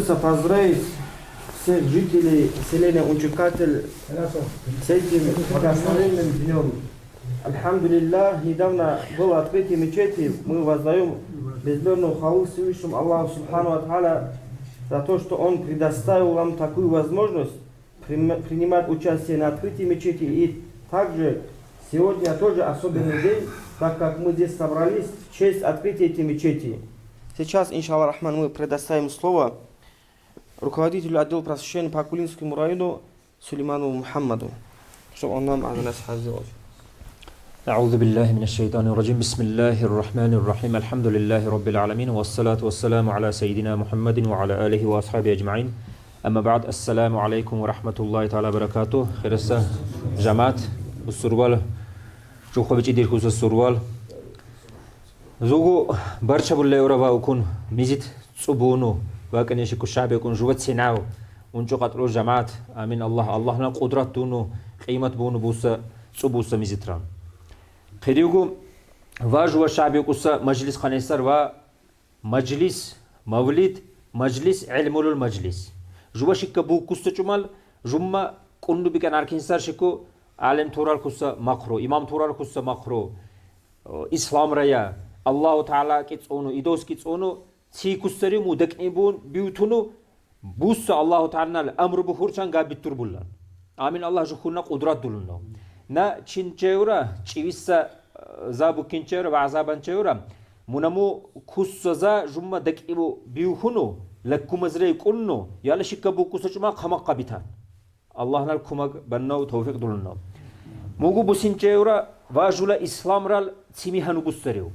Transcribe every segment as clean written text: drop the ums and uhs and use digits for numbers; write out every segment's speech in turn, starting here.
Хочется поздравить всех жителей селения Унчикатель с этим благословенным днем. Альхамдулиллах, недавно было открытие мечети. Мы воздаем безмерную хвалу Всевышнему Аллаху Субхану ва Тааля за то, что Он предоставил нам такую возможность принимать участие на открытии мечети. И также сегодня тоже особенный день, так как мы здесь собрались в честь открытия этой мечети. Сейчас, иншаллах рахман, мы предоставим слово руководителю отдела просвещения по Акулинскому району Сулейману Мухаммаду, чтобы он нам нас сделал. أعوذ بالله من الشيطان الرجيم بسم الله الرحمن الرحيم الحمد لله رب العالمين والصلاة والسلام على سيدنا محمد وعلى آله وأصحابه أجمعين أما بعد السلام عليكم ورحمة الله تعالى وبركاته خيرسة جماعة السروال جوخو بيجي دير خوز السروال زوجو برشا بالله ورا وكون ميزت صبونو وكان يشكو الشعب يكون جوات سيناو ونجو قتلو جماعة آمين الله نا قدرت دونو قيمة بونو بوسا صبوسا ميزتران خيريوغو واجوا الشعب يقصى مجلس خنيسر و مجلس مولد مجلس علم المجلس جوا شك بو قصة جمال جمع كنو بكن أركنسر شكو عالم تورال قصة مقرو إمام تورال قصة مقرو إسلام ريا الله تعالى كتسونو إدوس كتسونو تي قصري مودك نبون بيوتونو بوس الله تعالى الأمر بخورشان قابل تربولان آمين الله جخونا قدرات دولنا نا چینچهورا چیویسا زابو کینچهورا و عذابانچهورا منامو خوسزا جمع دکیبو بیوخونو لکو مزرعه کننو یا لشکبو کوسچما خمق قبیتان الله نال خمق بناو توفیق دولنا موگو بوسینچهورا و جولا اسلام رال تیمی هنو بوستریو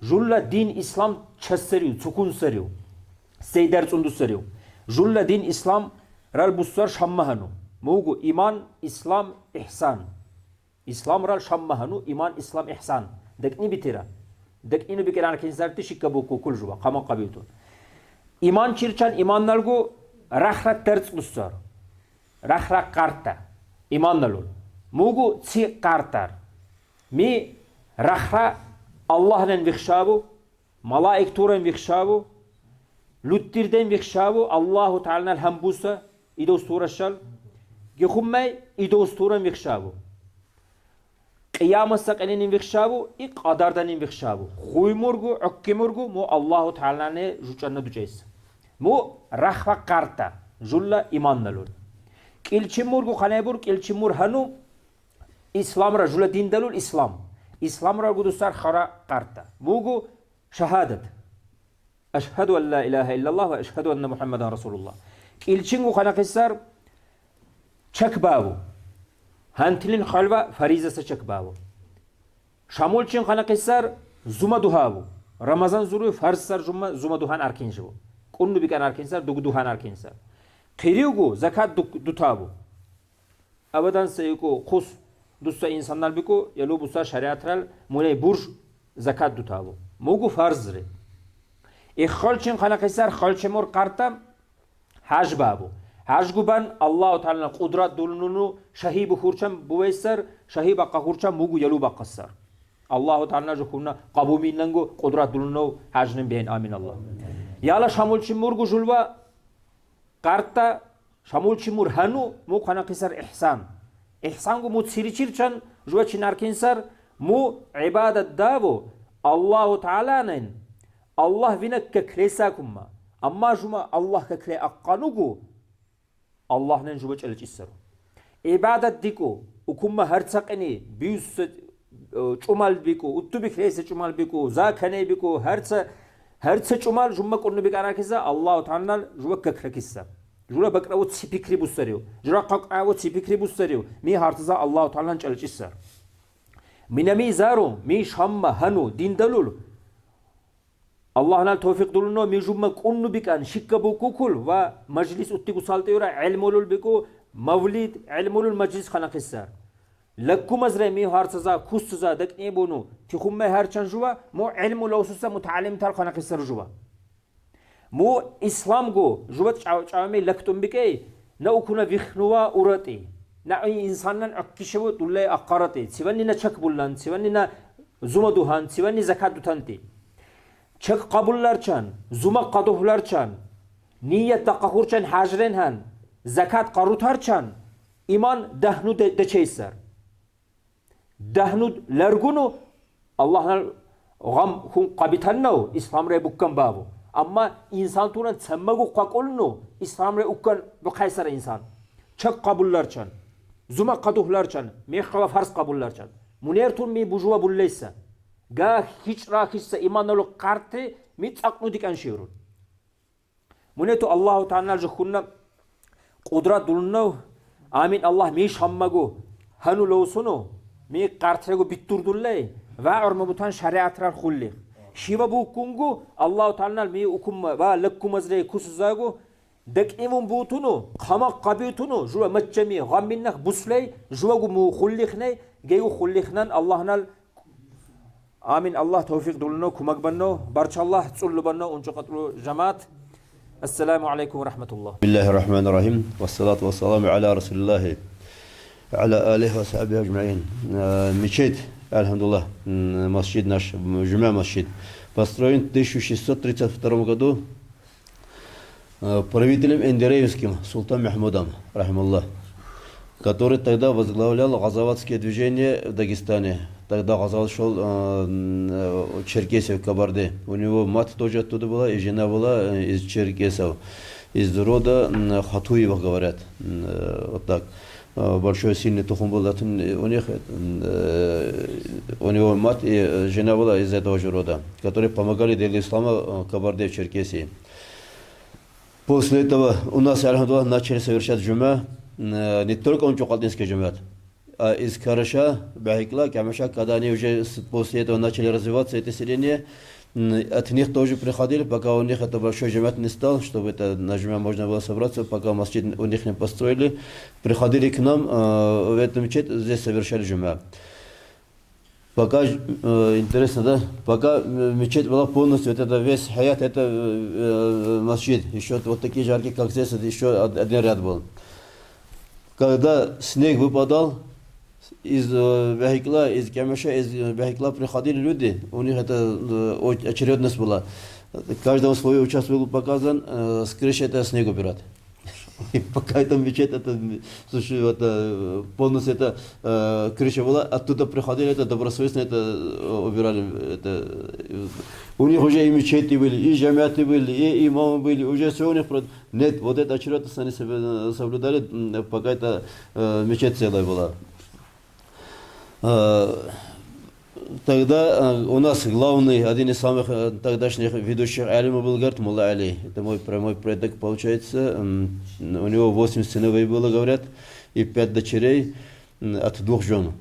جولا دین اسلام چسریو چکون سریو سیدر چندو سریو جولا دین اسلام رال بوستر شمه هنو موجو إيمان إسلام إحسان إسلام رال شمهانو إيمان إسلام إحسان دكني بتيرا دكني بكران كنزار تشيكابوكو كل جوا قام قبيلتون إيمان شيرشان إيمان نالجو رخرة ترس بسر رخرة كارتا إيمان نالول موجو تي كارتار مي رخرة الله نن بيخشابو ملائكة تورن بيخشابو لوتيردن بيخشابو الله تعالى الهمبوسا إدو سورة شال يخمي إدوستورا مخشابو قيام السقنين مخشابو إقداردن مخشابو خوي مرغو عكي مرغو مو الله تعالى نه جوچنا دوچيس مو رخوا قارتا جولا إيمان نلول كيلچي مرغو خنيبور كيلچي مر هنو إسلام را جولا دين دلول إسلام را قدوسار خرا قارتا موغو شهادة أشهد أن لا إله إلا الله وأشهد أن محمد رسول الله كيلچينغو خنا قصار چک باو هنتلین خالوا فریزه سه چک باو شامول چین خانه قصر زوما دوهاو رمضان زروی فرض سر زوما دوهان ارکینجو کنو بیکن ارکینسر دوهان ارکینسر خیریوگو زکات دوتاو ابدان سیکو خص دوستا insanlar بیکو یلو بوسا شریعترال مونه برج زکات دوتاو موگو فرض ره اخال چین خانه قصر خال چمور قرتم حج باو هاجگوبان الله تعالی قدرت دولنونو شهی بخورچم بویسر شهی باقا خورچم موگو یلو باقصر الله تعالی جخونا قبومیننگو قدرت دولنو هاجنم بین آمین الله یالا شامولچی مرگو جلوا قارتا شامولچی مر هنو مو خنا قصر احسان گو مو سیریچیرچن جوا چنارکینسر مو عبادت داو الله تعالی نن الله وینک ککلیساکم اما جما الله ککلی اقانوگو الله ننجو بچ الچسر عبادت دیکو وكم هرتقني بيوس چمال بيكو اتو بكريس چمال بيكو زاكني بيكو هرت چمال جمع كون بكارا كيسا الله تعالى جو ككركيسا جولا بكراو تسي فكري بوسريو جرا قاقاو تسي فكري بوسريو مي هارتزا الله تعالى چلچسر مينمي زارو مي شام هنو دين دلول الله نال توفيق دولنو ميجوما كونو بيكان شيكابو كوكول و مجلس اتيكو سالتيورا علمولول بيكو مولد علمولول مجلس خنا قصار لكو مزري مي هارتزا خوسزا دكني بونو تخوم هرچن جوا مو علم لوسوسا متعلم تال خنا قصار جوا مو اسلام جو جوا چاومي لكتم بكي نو كنا بيخنوا اورتي نا انسانن اكيشو دولي اقارتي سيوني نا چك بولان سيوني نا زوما دوهان سيوني زكات دوتانتي چك قبولlarچان زوما قدوهlarچان Niyet da kahurçan hacren han. Zakat qarutarçan. İman dahnu de çeyser. Dahnu largunu Allah'ın gam hun qabitanno İslam re bukkan babu. Ama insan turan tsammagu qakolnu İslam re ukkan bu kaysar insan. Çak kabullarçan. Zuma qaduhlarçan. Mekhala farz kabullarçan. Munertun mi bujwa bulleysa. Ga hiç rakissa imanolu kartı mi tsaqnu dikan şivrun. Munetu Allahu Teala jkhunna qudrat dulunno amin Allah mi shammagu hanu lowsuno mi qartrego bitturdullay va urmabutan şeriatlar khulli shiva bu kungu Allahu Teala mi ukum va lakkumazre kusuzagu dakimun butunu qamaq qabitunu juwa matchami ghamminnak buslay juwagu mu khullikhne geyu khullikhnan Allah'nal amin Allah tawfiq dulunno kumakbanno barchallah tsullubanno unchuqatlu jamaat. Esselamu aleyküm ve rahmetullah. Bismillahirrahmanirrahim. Vessalatu vesselamu ala Resulillahi. Ala alihi ve sahbihi ecma'in. Мечеть, альхамдулillah, масjid наш, Джума масjid, построен в 1632 году правителем Эндереевским, Султан Махмудом, рахималлах, который тогда возглавлял газаватские движения в Дагестане. Тогда Газал шел Черкесия в Кабарде. У него мать тоже оттуда была, и жена была из Черкесов. Из рода Хатуева, говорят. Вот так. Большой сильный тухум был у них. У него мать и жена была из этого же рода, которые помогали делу ислама Кабарде в Черкесии. После этого у нас, альхамдулилlah, начали совершать джума, не только Унчукалтинский джумат, а из Караша, Бахикла, Камаша, когда они уже после этого начали развиваться, это селение, от них тоже приходили, пока у них это большой джумат не стал, чтобы это на джума можно было собраться, пока масjid у них не построили, приходили к нам в этом мечеть, здесь совершали джума. Пока, интересно, да, пока мечеть была полностью, вот это весь хаят, это масjid, еще вот такие жаркие, как здесь, это еще один ряд был. Когда снег выпадал, из Бахикла, из Камаша, из Бахикла приходили люди, у них это очередность была. Каждому свой участок был показан, с крыши это снег убирать. И пока это мечеть, это, слушай, это, полностью это крыша была, оттуда приходили, это добросовестно это убирали. Это, у них уже и мечети были, и джамиаты были, и имамы были, уже все у них. Нет, вот это очередность они соблюдали, пока это мечеть целая была. Тогда у нас главный, один из самых тогдашних ведущих алимов был, говорит, Мулла Али. Это мой прямой предок, получается. У него 8 сыновей было, говорят, и 5 дочерей от 2 жен.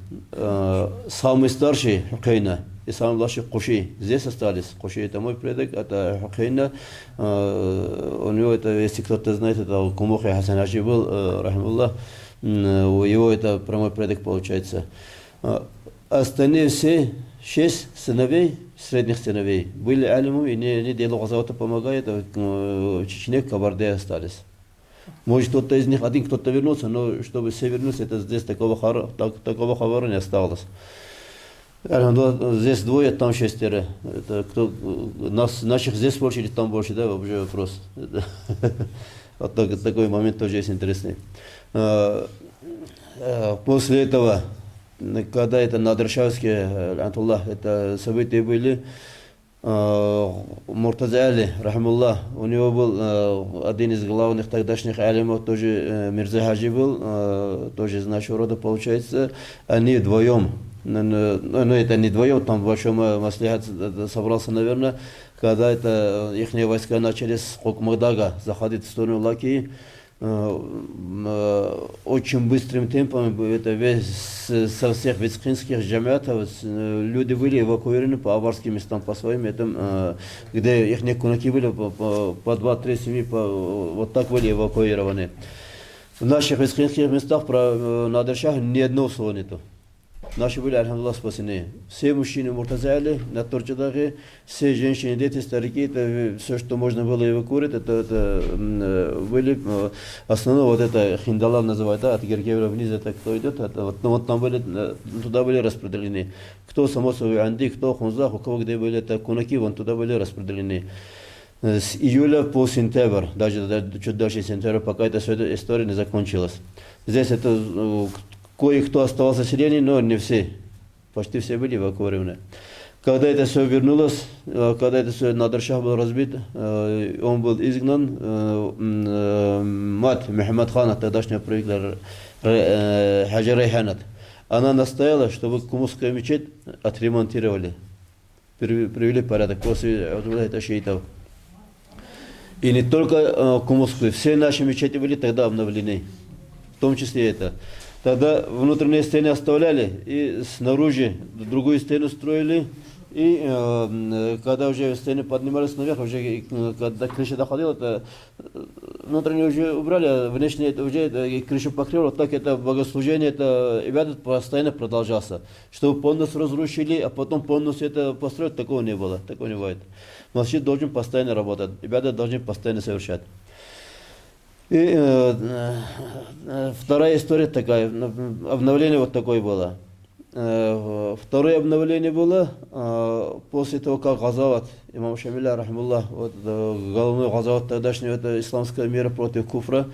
Самый старший Хукейна и самый младший Куши. Здесь остались. Куши это мой предок, это Хукейна. У него это, если кто-то знает, это Кумухи Хасан Хаджи был, рахимуллах. У его это прямой предок, получается. Остальные все 6 сыновей, средних сыновей, были алимами, и не делу газавата помогает, в Чечне, в Кабарде остались. Может, кто-то из них, один кто-то вернулся, но чтобы все вернулись, это здесь такого хабара не осталось. Здесь 2, там 6. Это кто, наших здесь больше или там больше, да, вообще вопрос. Вот такой момент тоже есть интересный. После этого, когда это Надршавские, это события были, Муртаза Али, рахмуллах, у него был один из главных тогдашних алимов, тоже Мирза Хаджи был, тоже из нашего рода, получается. Они вдвоем, но это не вдвоем, там большой маслихат собрался, наверное, когда это их войска начали с Хокмагдага заходить в сторону Лаки. Очень быстрым темпом это со всех ветскинских джамиатов люди были эвакуированы по аварским местам, по своим этим, где их кунаки были по 2-3 семьи, вот так были эвакуированы. В наших ветскинских местах про Надыршах ни одного слова нету. Наши были, альхамдулилlah, спасены. Все мужчины Муртазали, на Торчадаге, все женщины, дети, старики, это все, что можно было эвакуировать, это были, основное вот это Хиндалав называют, от Гергевра вниз, это кто идет, это, вот там были, туда были распределены. Кто Самосов и Анди, кто Хунзах, у кого где были это кунаки, вон туда были распределены. с июля по сентябрь, даже чуть дальше сентября, пока эта вся история не закончилась. Здесь это кое-кто оставался в селении, но не все. Почти все были эвакуированы. Когда это все вернулось, когда это все Надыр-Шах был разбит, он был изгнан, мать Мухаммад Хана, тогдашняя правитель Хаджа Райханат, она настояла, чтобы Кумусскую мечеть отремонтировали, привели в порядок после это шиитов. И не только Кумусскую, все наши мечети были тогда обновлены, в том числе это. Тогда внутренние стены оставляли и снаружи другую стену строили. И когда уже стены поднимались наверх, уже когда крыша доходила, то внутренние уже убрали, а внешне уже крышу покрыло. Так это богослужение, это ибадат постоянно продолжался. Чтобы полностью разрушили, а потом полностью это построить, такого не было, такого не бывает. Масджид должен постоянно работать, ибадат должен постоянно совершать. И вторая история такая, обновление вот такое было. Второе обновление было после того, как Газават, имам Шамиля, рахмуллах, вот, головной Газават тогдашнего, это исламская мера против куфра,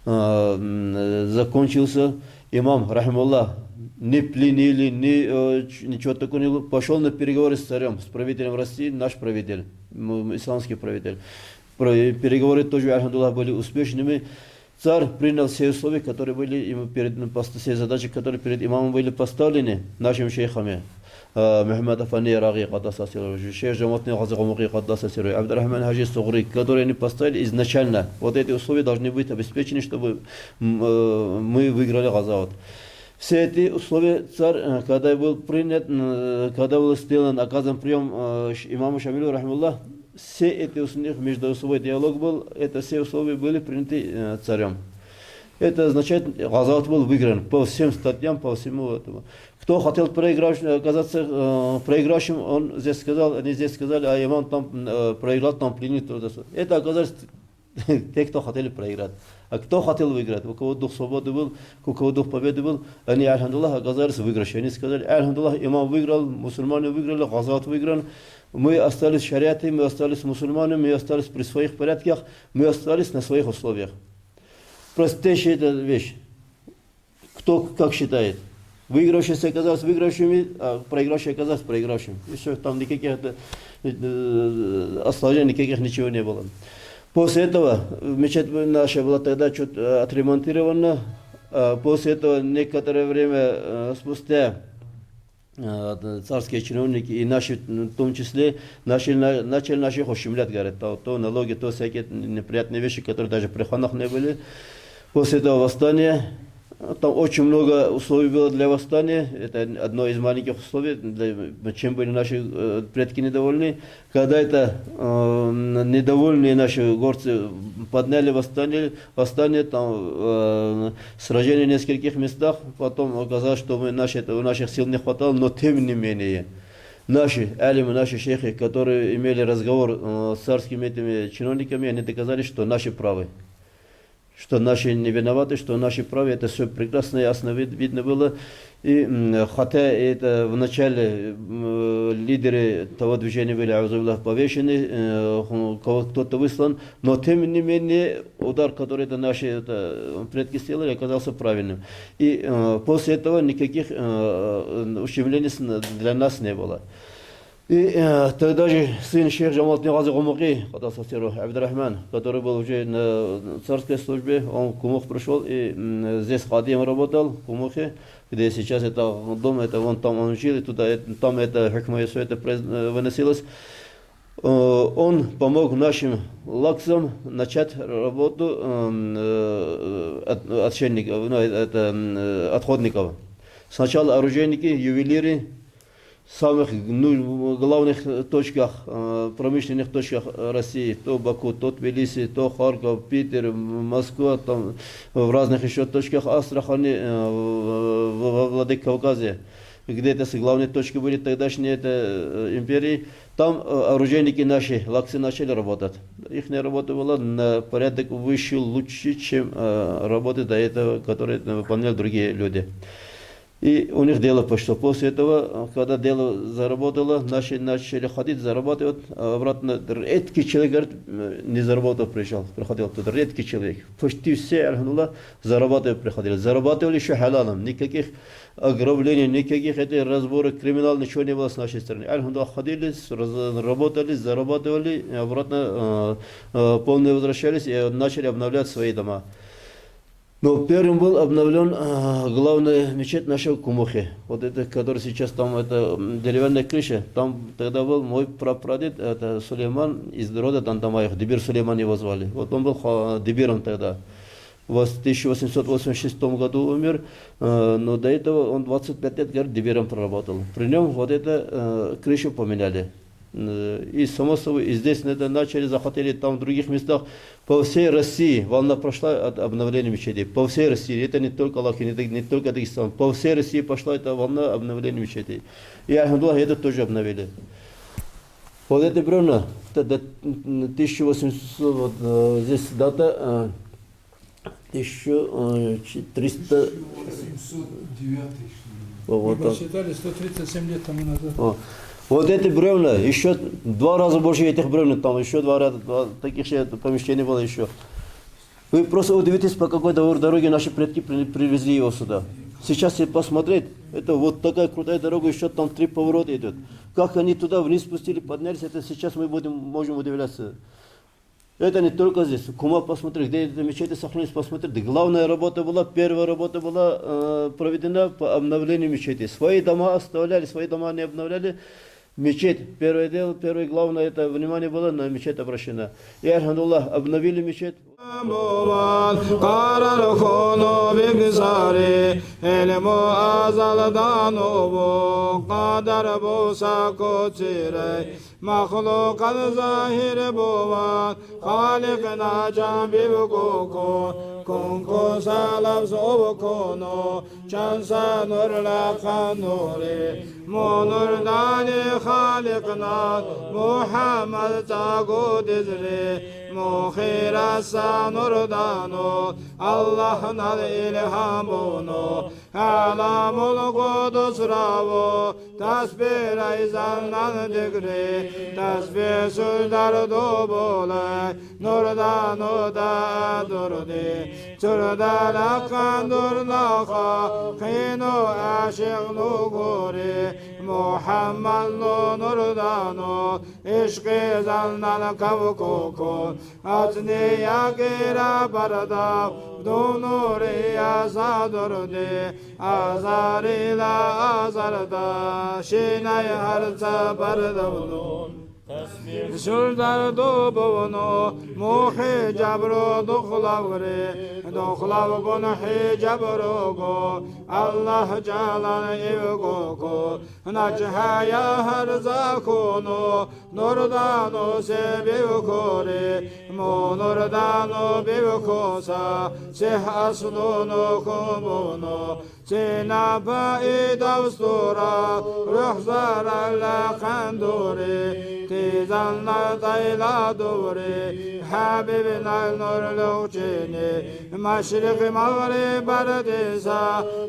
закончился. Имам, рахмуллах, не пленили, ничего такого не было. Пошел на переговоры с царем, с правителем России, наш правитель, исламский правитель. Переговоры тоже, альхамдуллах, были успешными. Царь принял все условия, которые были ему все задачи, которые перед имамом были поставлены нашими шейхами. Мухаммад Афани Раги, Каддаса Сирой, шейх Джаматни Газагамуки, Каддаса Сирой, Абдурахман Хаджи Сугри, которые они поставили изначально. Вот эти условия должны быть обеспечены, чтобы мы выиграли Газават. Все эти условия царь, когда был принят, когда был сделан оказан прием имаму Шамилю, рахмуллах, все эти междуусобный диалог был, это все условия были приняты царем. Это означает, Газават был выигран по всем статьям, по всему этому. Кто хотел оказаться проигравшим, он здесь сказал, они здесь сказали, а имам там проиграл, там пленит. Это оказалось те, кто хотели проиграть. А кто хотел выиграть? У кого дух свободы был, у кого дух победы был, они, альхамдуллах, оказались выигравшими. Они сказали, альхамдуллах, имам выиграл, мусульмане выиграли, Газават выигран. Мы остались шариаты, мы остались мусульманами, мы остались при своих порядках, мы остались на своих условиях. Простейшая эта вещь. Кто как считает? Выигравшие оказались выигравшими, а проигравшие оказались проигравшими. И все, там никаких осложнений, никаких ничего не было. После этого мечеть наша была тогда чуть отремонтирована. После этого некоторое время спустя царские чиновники и наши, в том числе, начали наших ущемлять, говорят, то налоги, то всякие неприятные вещи, которые даже при ханах не были. После этого восстания, там очень много условий было для восстания, это одно из маленьких условий, чем были наши предки недовольны. Когда это недовольные наши горцы подняли восстание там сражение в нескольких местах, потом оказалось, что у наших сил не хватало, но тем не менее. Наши алимы, наши шейхи, которые имели разговор с царскими этими чиновниками, они доказали, что наши правы. Что наши не виноваты, что наши правы, это все прекрасно, ясно видно было. И хотя это в начале лидеры того движения были повешены, кто-то выслан, но тем не менее удар, который это наши предки сделали, оказался правильным. И после этого никаких ущемлений для нас не было. И тогда же сын шейх Джаматни Газагамуки, Абдурахман, который был уже на царской службе, он в Кумух пришел и здесь хадим работал в Кумухе, где сейчас это дом, это он там он учил, и там это хикма и все это выносилось. Он помог нашим лаксам начать работу отходников. Сначала оружейники, ювелиры, самых главных точках, промышленных точках России, то Баку, то Тбилиси, то Харьков, Питер, Москва, там в разных еще точках Астрахани, во Владикавказе, где это главные точки были тогдашней империи, там оружейники наши, лаксы начали работать. Их работа была на порядок выше, лучше, чем работы до этого, которые выполняли другие люди. И у них дело пошло. После этого, когда дело заработало, начали ходить, зарабатывать, обратно редкий человек, говорит, не заработал, приезжал, приходил туда, редкий человек. Почти все, альхамдулилlah, зарабатывать приходили. Зарабатывали еще халалом, никаких ограблений, никаких разборок, криминал, ничего не было с нашей стороны. Альхамдулилlah, ходили, работали, зарабатывали, обратно полные возвращались и начали обновлять свои дома. Но первым был обновлен главная мечеть нашего Кумухи. Вот это, который сейчас там, это деревянная крыша. Там тогда был мой прапрадед, это Сулейман из рода Дандамаев. Дибир Сулейман его звали. Вот он был дибиром тогда. В 1886 году умер, но до этого он 25 лет, говорит, дибиром проработал. При нем вот эту крышу поменяли. И само собой, и здесь начали, захотели там в других местах. По всей России волна прошла от обновления мечетей. По всей России, это не только Лахи, не только Дагестан. По всей России пошла эта волна обновления мечетей. И альхамдулилlah, это тоже обновили. Вот это бревна, 1800, вот, здесь дата 1300. 809. Вот, Мы посчитали 137 лет тому назад. Вот эти бревна, еще 2 раза больше этих бревен, там еще 2 раза, таких же помещений было еще. Вы просто удивитесь, по какой дороге наши предки привезли его сюда. Сейчас если посмотреть, это вот такая крутая дорога, еще там 3 поворота идет. Как они туда вниз спустили, поднялись, это сейчас мы можем удивляться. Это не только здесь. Кума, посмотри, где эти мечети сохранились, посмотрите. Главная работа была, первая работа была проведена по обновлению мечети. Свои дома оставляли, свои дома не обновляли. Мечеть, первое дело, первое главное, это внимание было на мечеть обращено. И, альхамдулилlah, обновили мечеть. مخلوق الظاهر بوان خالقنا جنبي بكوكو كونكو سالب سوبكونو شانسا نور لقا نوري منور داني خالقنا محمد تاقو دزري مخير سانور دانو الله نال إلهام بونو علام القدس راو تسبير ايزان دگري تسبيح سردار دو بوله نور دانو دا دردي سردار اقان در ناخا خينو عاشق نگوري محمد نور دانو عشق زلنان كوكو اتني ياكيرا بردا دونوري ازادردي ازاري لا ازاردا شيناي هرزا بردولون سردار دو بونو موخي جبرو دخلاوري دخلاو گناحي جبرو گو الله جلال ايوگو نجها يا هرزا كونو نوردانو سبيو كوري مو نوردانو بيو كوسا سيح أصلونو كومونو سينا بايدا وستورا روح زارا لقندوري تيزانا دايلا دوري حبيبنا النور لوچيني مشرق مغرب بردسا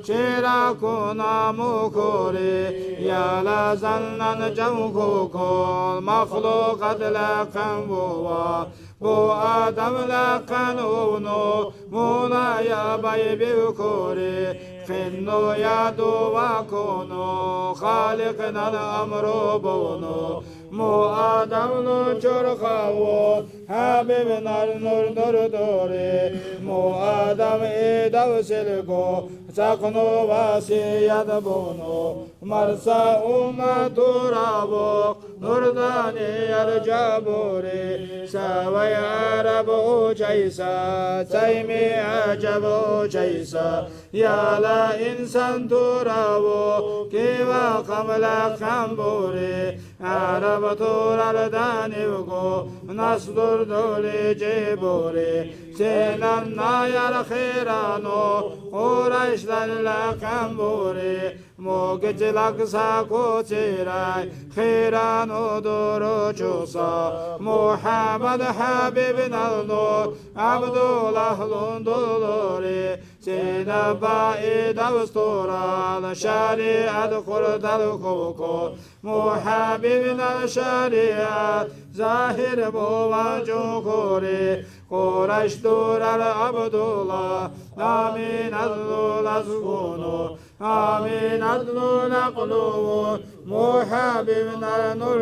شيراكونا مكوري يا لازنن جمكوكو مخلوقات لقن بوا بو آدم لقن اونو مونا يا بايبي كوري خنو يا دوا كونو خالقنا الأمر بونو مو آدم نو چرخاو حبيبنا النور نور دوري مو آدم ايدو سلگو سقنو واسياد بونو مرسا امتو رابو نورداني الجابوري سوي عرب اوچيسا سيمي عجب اوچيسا يا لا انسان تراو كيوا قمل خمبوري عرب تورال دانيوغو نصدر دولي جيبوري سينان ناير خيرانو قريش للقمبوري موجج لقسا كوتيراي خيرانو دورو جوسا محمد حبيبنا النور عبد الله لندولوري سيد بعيد أسطورة شريعة خرد الخوكو محببنا الشريعة ظاهر بوجه كوري قريش دور العبد الله آمين أذل الأسكون آمين أذل نقلو محببنا نور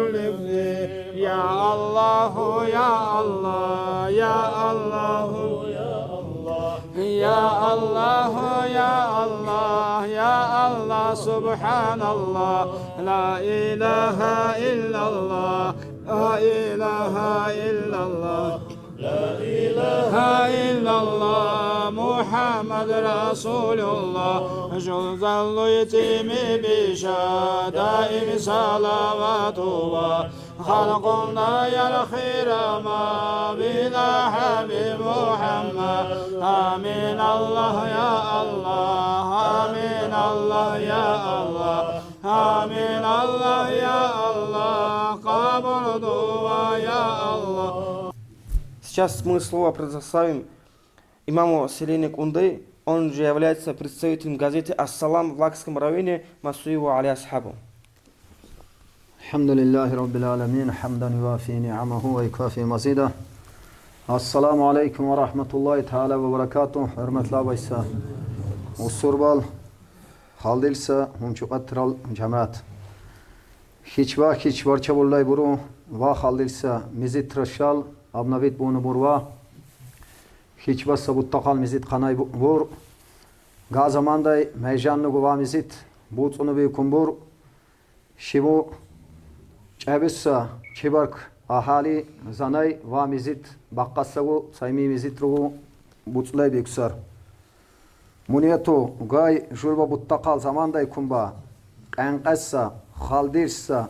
يا الله يا الله يا الله يا الله يا الله يا الله سبحان الله لا إله إلا الله لا إله إلا الله لا إله إلا الله محمد رسول الله جل ظل يتم بشا دائم صلوات الله خلقنا يا الخير ما بنا حبيب محمد آمين الله يا الله آمين الله يا الله آمين الله يا الله قبل دعاء يا الله. Сейчас мы слово предоставим имаму Селене Кунды. Он же является представителем газеты «Ассалам» в Лакском районе Масуеву али асхабу. الحمد لله رب العالمين حمدا يوافي نعمه ويكافي مزيده السلام عليكم ورحمة الله تعالى وبركاته hürmetli abaysa usurbal haldilsa hunçuqatral cemaat hiç varça bullay buru va haldilsa mizit trashal abnavit bunu burva hiç va sabuttaqal mizit qanay bur gazamanday meyjannu guva mizit butsunu bi kumbur shibu Çabissa çibark ahali zanay va mizit baqqasagu saymi mizitrugu butlay beksar muniyato gay julba buttaqal zamanday kumba qanqassa khaldirsa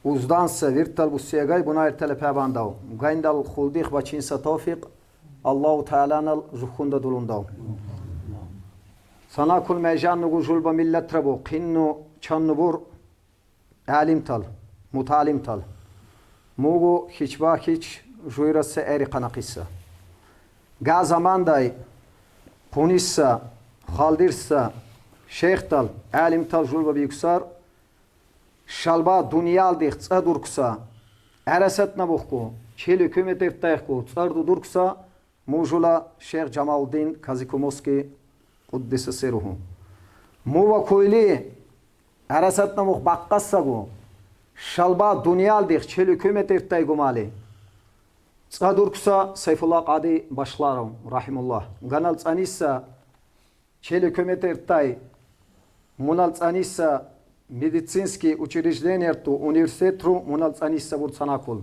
uzdansa virtal busiyagay buna ertele pebandav gayndal khuldix bachinsa tawfiq Allahu Teala'nal zuhunda dulundav sana kul meyjannugu julba milletrabu qinnu çannubur alimtal mutalimtal mugu hiç juyrası eri qanaqissa ga zamanday punissa khaldirsa şeyhtal alimtal julba biksar shalba dunyal dix tsadurksa arasatna buqku çel hükümet eftayqku tsardu durksa mujula Şeyh Cemaluddin Kazikomoski Kuddise Seruhu muva koyli arasatna buq baqqassagu Şalba dünyal dix çel hükümet eftay gumali. Tsadurksa Seyfullah Qadi başlarım rahimullah. Ganal tsanissa çel hükümet eftay munal tsanissa медицинский учреждение ту университету munal tsanissa bur sanakul.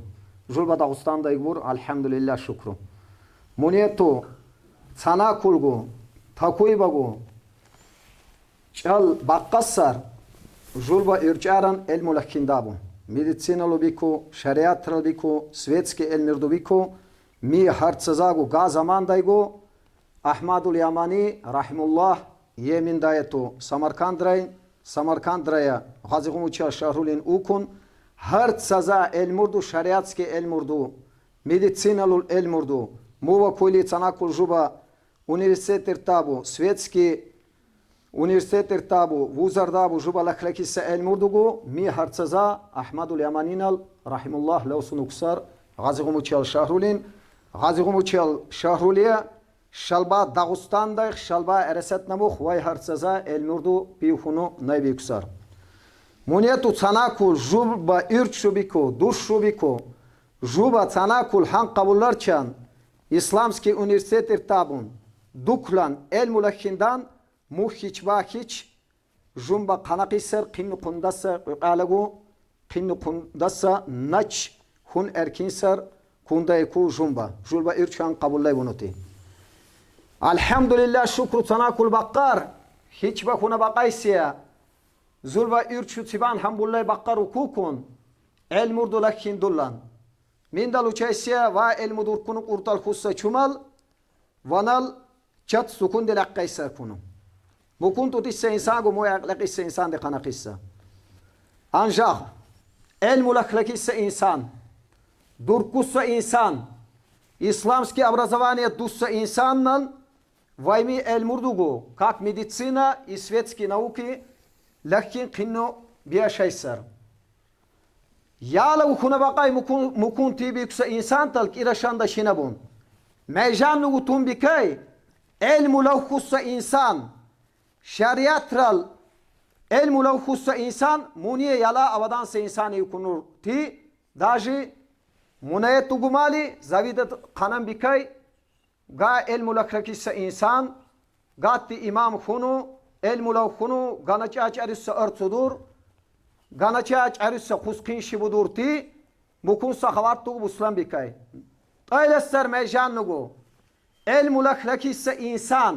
Julba Dağıstan'da bur alhamdulillah şükru. Munietu sanakulgu takuybagu çal baqqasar Julba irčaran elmu lahkindabu. Medicinalu biku, šariatral biku, svetski elmirdu biku, mi harcazagu ga zamandaygu, Ahmadul Yamani, rahimullah, yemin dayetu Samarkandraya, Gazigumuçya şahrulin ukun, harcaza elmurdu, şariatski elmurdu, medicinalul elmurdu, muva kuli canakul juba, universitet tabu, svetski Üniversitet tabu, vuzardabu juba lakhlakissa el murdugu mi harcaza Ahmadul Yamaninal rahimullah lawsunuksar Gazigumuçyal şahrulin Gazigumuçyal şahruliya şalba Dağıstan'da şalba ereset namuk vay harcaza el murdu pihunu naybiksar Munietu canakul juba irçubiko duşubiko juba canakul han kabullarçan İslamski üniversitet tabun duklan el mulakhindan mu hiç jumba qanaqisar qinnu qundasa naç hun erkinsar kundayku jumba irçan qabullay bunuti alhamdulillah şükru tanakul baqqar hiç bakuna baqaysiya zulva irçu tiban hambullay baqqar ukukun el murdu lakin dullan mindal uçaysiya va el mudur kunu urtal khussa chumal vanal chat sukun de laqaysar kunu Bukun tutissa insan gu mu yaklaqissa insan de qanaqissa. Ancak el mulaklakissa insan, durkussa insan, İslamski образование dussa insanla вайми эльмурдугу, как медицина и светские науки, лахкин кино биашайсар. Яла ухуна бакай мукун тибикса инсан талк ирашанда шинабун. Мейжан нугу тумбикай, эльму лаухуса инсан, şeriatrал ilmu lav khussa insan muniye yala avadan se insani yukunur ti daji munayet tugumali zavidat kanam bikay ga ilmu lakrakissa insan gatti imam khunu ilmu lav khunu ganacha açarissa artudur ganacha açarissa khuskin shibudur ti mukun sakhavat tugu buslan bikay aylasar meyjan nugu ilmu lakrakissa insan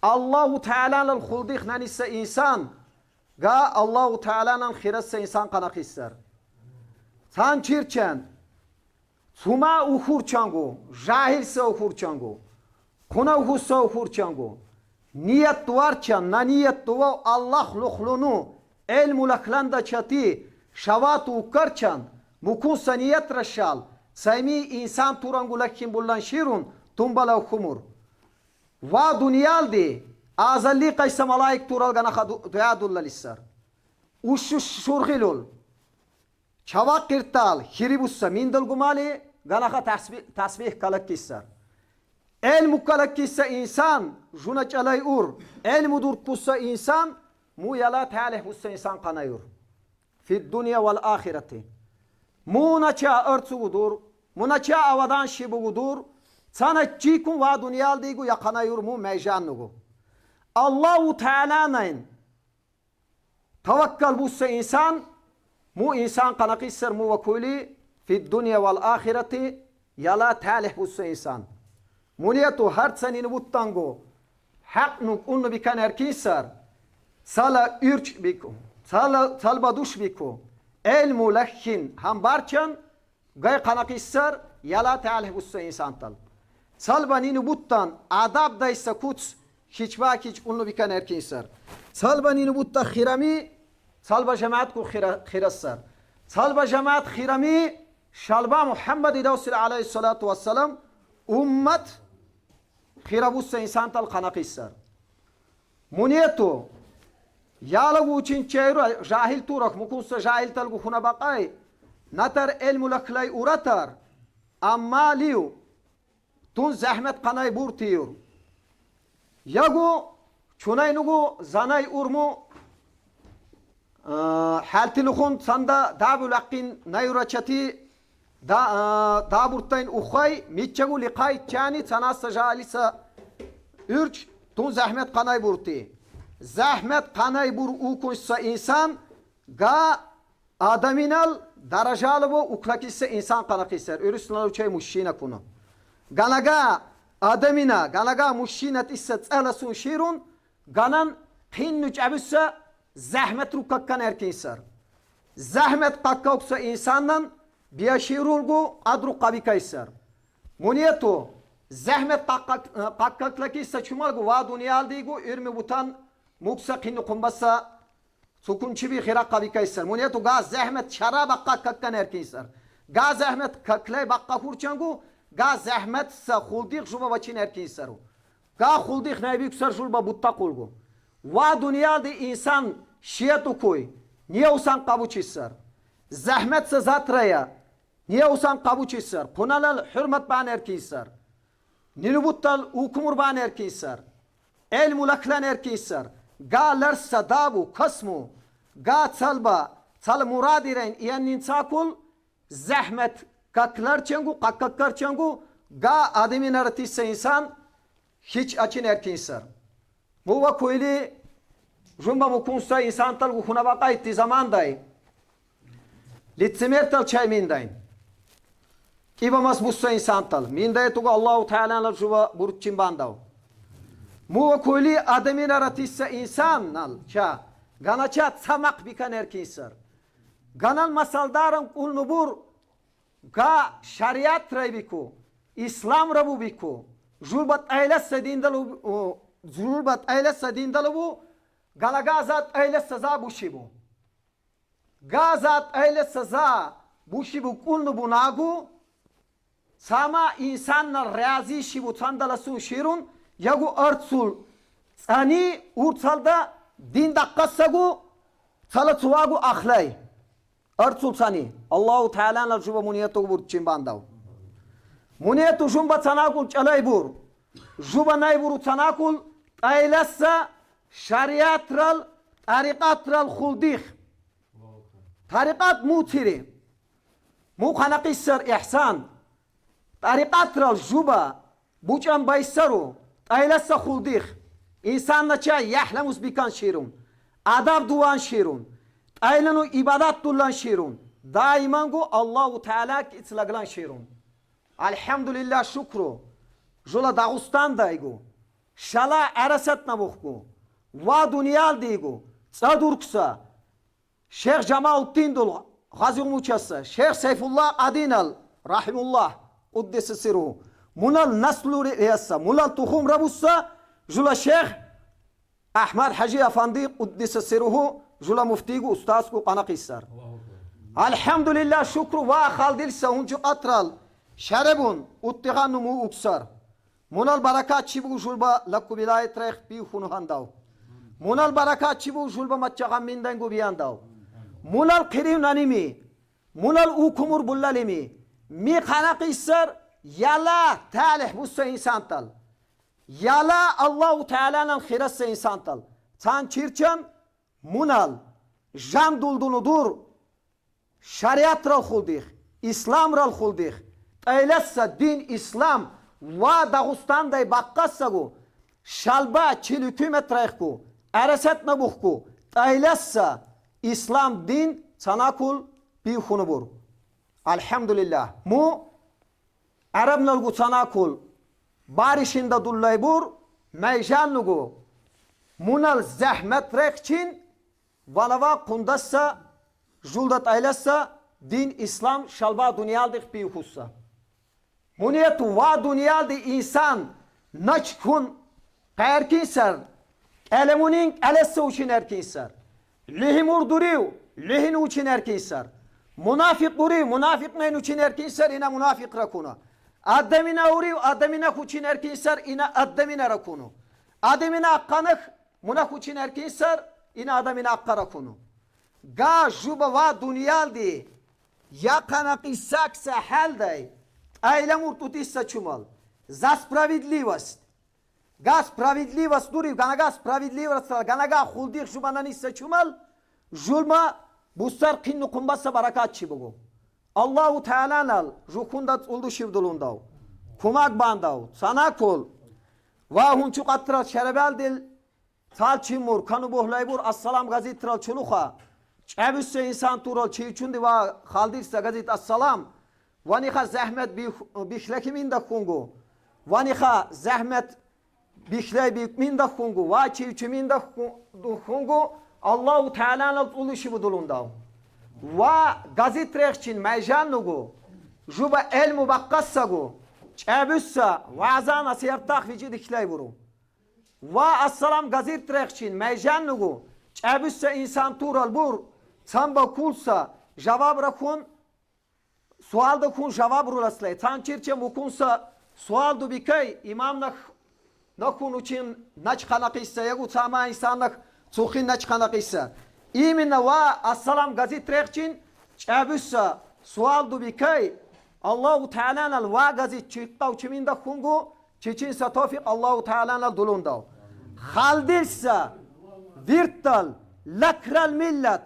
Allahu Teala'nın khuldik nanissa insan ga Allahu Teala'nın khirassa insan kanakissar. San çirçen suma uhur çangu, jahilse uhur çangu, kuna uhussa uhur çangu. Niyet duvarçan, na niyet duva Allah luhlunu el mulaklanda çati şavatu ukarçan mukunsa niyet raşal saymi insan turangulakin bullan şirun tumbala ukumur. Va dunyaldi azalli qaysa malaik tural gana duyadulla lissar ushu shurghilul çavak kirtal hiribussa mindal gumali gana tasbih kalak kissar el mukalak kissa insan juna çalay ur el mudurtussa insan mu yala talih bussa insan kanayur fi dunya vel ahireti munaça örtsugudur munaça avadan şibugudur sana çikun va dunyal digu yakanayur mu meyjannugu. Allahu Teala'nın tawakkal bussa insan mu insan kanakisser mu vakuli fi dunya vel ahireti yala talih bussa insan. Muniyetu har senin buttangu haqnuk unnu bikan erkisar sala ürç biku salba duş biku el mulakhin hambarçan gay kanakisser yala talih bussa insan tal. Salbanini buttan adab daysa kuts hiçbak hiç unlu bikan erkinsar. Salbanini butta khirami salba cemaat ku khirassar. Salba cemaat khirami şalba Muhammed Resul aleyhissalatu vesselam ummet khirabussa insan tal kanakissar. Muniyetu yalagu için çeyru jahil turak mukunsa jahil tal gu khuna baqay natar ilmu laklay uratar amma liu tun zahmet kanay burtiyor. Yagu çunaynugu zanay urmu haltilukhun sanda dabul aqin nayurachati da burtayn ukhay mitchagu liqay chani sanasa jalisa ürç tun zahmet kanay burti. Zahmet kanay bur ukunsa insan ga adaminal darajalı bu ukrakisse insan kanakisser. Örüsünal uçay muşşina kunu. Ganaga adamina ganaga muşinat issa tsalasun şirun ganan hinnuç abissa zahmet rukakkan erkinsar. Zahmet kakkaksa insandan biyaşirulgu adru kabikaysar. Muniyetu zahmet kakkaklaki issa çumalgu va dunyaldigu irmi butan muksa hinnu kumbassa sukunçi bir khira kabikaysar. Muniyetu ga zahmet şaraba kakkakkan erkinsar. Ga zahmet kaklay bakka hurçangu ga zahmet sa khuldik juba bachin erkin saru ga khuldik naybik sar julba butta kulgu va dunyada insan şiyatu koy niye usan qabuçisar zahmet sa zatraya niye usan qabuçisar punalal hürmet ban erkin sar nilubuttal ukumur ban erkin sar el mulaklan erkin sar ga larsa dabu kasmu ga talba tal muradiren iyanin sakul zahmet kaklar çengu kakkaklar çengu ga ademin aratissa insan hiç açın erkinsar. Bu vakuli jumba mukunsa insan tal guhuna baka itti zamanday. Litsemer tal çay mindayn. Iba mas bussa insan tal. Minday tuga Allahu Teala'nın juba burçin bandav. Bu vakuli ademin aratissa insan nal ça. Ganaça samak bikan erkinsar. Ganal masaldarın kulnubur ga şeriat raybiku İslam rabu biku julbat ailese dindalu julbat ailese dindalu bu galagazat ailese za bushibu gazat ailese za bushibu kulnu bunagu sama insanlar razi shibu tandalasu shirun ягу арцул цани урцалда дин даққассагу цала цувагу ахлай арцул цани Аллаху Таала на жуба мунияту бурчин бандау мунияту жумба цанакул чалай бур жуба най буру цанакул тайласа шариатрал тариқатрал хулдих тариқат мутири му ханақиссар ихсан тариқатрал жуба бучан байсару тайласа хулдих инсан нача яхламус бикан ширун адаб дуан ширун тайлану ибадат дуллан ширун даимангу Аллаху Таала ицлаглан ширун алхамдулиллах шукру жула Дағустан дайгу шала арасат набухку ва дуниял дейгу цадуркса Шейх Джамауддин дул ғази умучаса Шейх Сайфуллах Адинал рахимуллах уддеси сиру мунал наслу рияса мунал тухум рабуса жула Шейх Ахмад Хаджи Афанди уддеси сируху жула муфтигу устазку қанақиссар алхамдулиллах шукру ва халдилса унчу атрал шаребун уттиғану му уксар мунал баракат чибу жулба лакку билайт рех пи хунухандау мунал баракат чибу жулба маччагам миндангу бияндау мунал кирив наними мунал укумур буллалими ми қанақиссар яла талих бусса инсантал яла Аллаху Тааланан хирасса инсантал цан чирчан мунал жан дулдунудур шариат рал хулдих ислам рал хулдих тайласса дин ислам ва Дағустандай баққассагу шалба чил hükümet райхку арасат набухку тайласса ислам дин цанакул бихуну бур алхамдулиллах му арабналгу цанакул баришинда дуллай бур майжанлугу мунал захмат райхчин валава кундасса жулдат айласса дин ислам шалба дуниялдих бихусса Muniyatu va dünyada insan naçkun erkinsar elemunin elesse uçin erkinsar lihim urduriv lihin uçin erkinsar munafik uriv munafik neyin uçin erkinsar ina munafik rakuna adamina uriv adamina uçin erkinsar ina adamina rakunu adamina akkanık munak uçin erkinsar ina adamina akka rakunu ga juba va dünyaldi yakanak isaksa halday Ailem urtutissa чумал. За справедливость. Га справедливость дури, ганага справедливость, ганага хулдих шубананисса чумал. Жулма бустар кинну кумбаса баракат чибугу. Аллаху Тааланал жукундат улду шивдулундау. Кумак бандау. Sana kol. Va hunçu qatral şerebel dil. Tal çimur kanu bohlaybur assalam gazit tral çuluxa. Çabüsse insan tural çiçundi va khaldirsa gazit assalam. Vanikha zahmet bişlekimin da kungu. Vanikha zahmet bişley bükmin da kungu. Va çivçimin da kungu. Allahu Teala'nın uluşu budulundav. Va gazit rekçin meyjanlugu. Juba el mubakkassagu. Çabüssa vaazan asiyartak vici dikley buru. Va assalam gazit rekçin meyjanlugu. Çabüssa insan tural bur. Samba kulsa cevap rakun. Sual da kun cevap rulasle. Tan çirçe mukunsa sual du bikay imam na kun için naç kanakissa yagu tama insanlık tsuhin naç kanakissa. İminna va assalam gazit rekçin çabüssa sual du bikay Allahu Teala'nal va gazit çiqqa uçimin da kungu çiçin sa tofik Allahu Teala'nal dulundav. Khaldilsa virtal lakral millet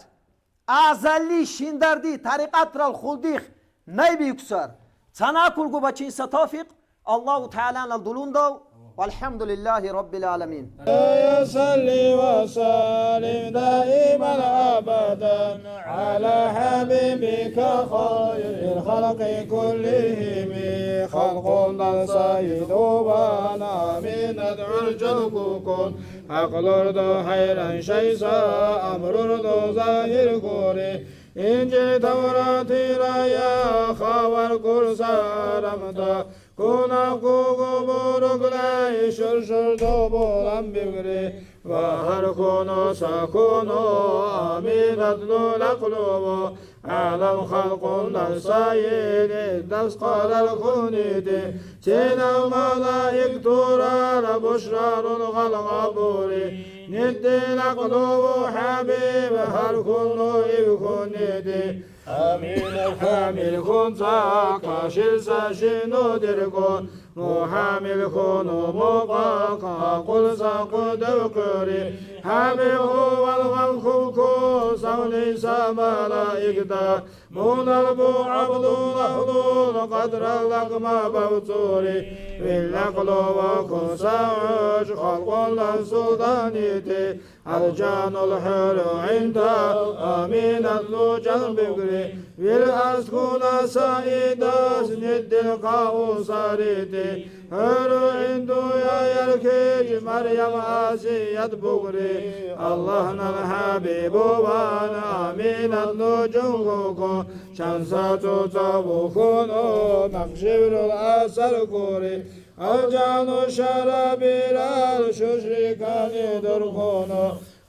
azalli şindardi tarikatral huldih Nay büyüksar. Sana kulgu baçinsa tawfik Allahu Teala'nal dulundav. Velhamdülillahi Rabbil alemin. Ya salli ve sallim daiman abadan ala habibika hayril halqi kullihim halqundan sayyidu bana min ad'ul jalkukun aqlurdu hayran şeysa amrurdu zahir kuri İnci Tevrat'ıyla ya haber kursaramda Kuna kugu burukla şurşurdu bulan bigri Vahar kunu sakunu amin adlu laklubu Alam halkundan sayini das karar kunidi Sina malaik tura على بشرى الغلغبور ند الأقلوب حبيبها الكل يكون ندي آمين حامل كن ساقا شلسا شنو دركون محامل كن مقاقا قل ساق دوكري حامل هو الغلق سولي سما ملائكتا منالبو عبد الأخلول قدر اللقم بوتوري بالنقل وكن ساوش خلق للسلطانيتي الجان الحر عند آمين اللجان بقري بالأسكون سائداس ند القاو صاريتي هر عندو يا يركيج مريم آسيات بقري الله الحبيب وانا آمين اللجان شمسة تبخون مخشبر الأسر كوري الجان شرابير الششركان درخون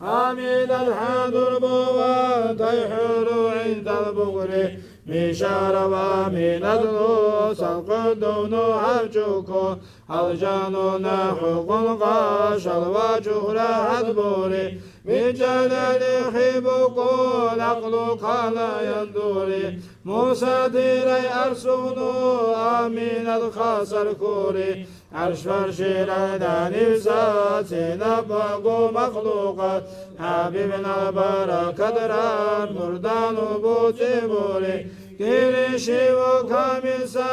آمين الحاضر بوان تيحر عند البغر مشار ومن النوس القدون عجوكو الجان نحق الغاش الوجهر عدبوري من جلال خيبكو العقل قال يندوري موسى ديري أرسونو آمين الخاصر كوري عرش فرشير داني ساتنا باقو مخلوقات حبيبنا البركة دران مردان بوتي كيرشي وكامسا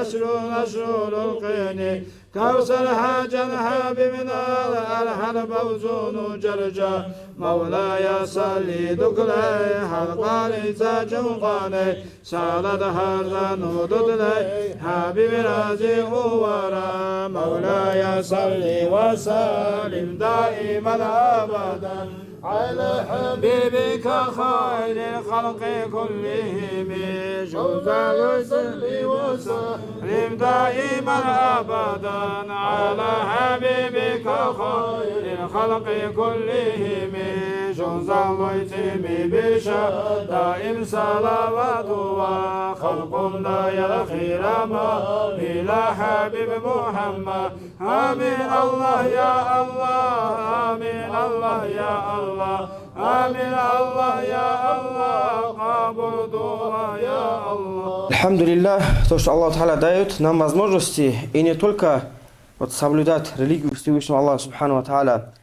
أشرون القيني كوثر حاجا حبيبنا الحرب وزون جرجا مولاي صلي دكلي حلقاني تاجمقاني سالد هذا نوددلي حبيب رازي ورا مولاي صلي وسلم دائما أبدا على حبيبك خير الخلق كلهم جوزا يصلي وسلم دائما أبدا على حبيبك خير الخلق كلهم جوزا ويتم بشا دائم صلوات وخلق لا يخير ما إلى حبيب محمد آمين الله يا الله آمين الله يا الله آمين الله يا الله قبول دعاء يا الله. Алхамдулилля, то, что Аллах Та'аля дает нам возможности и не только вот соблюдать религию Всевышнего Аллаха Субхану Та'аля,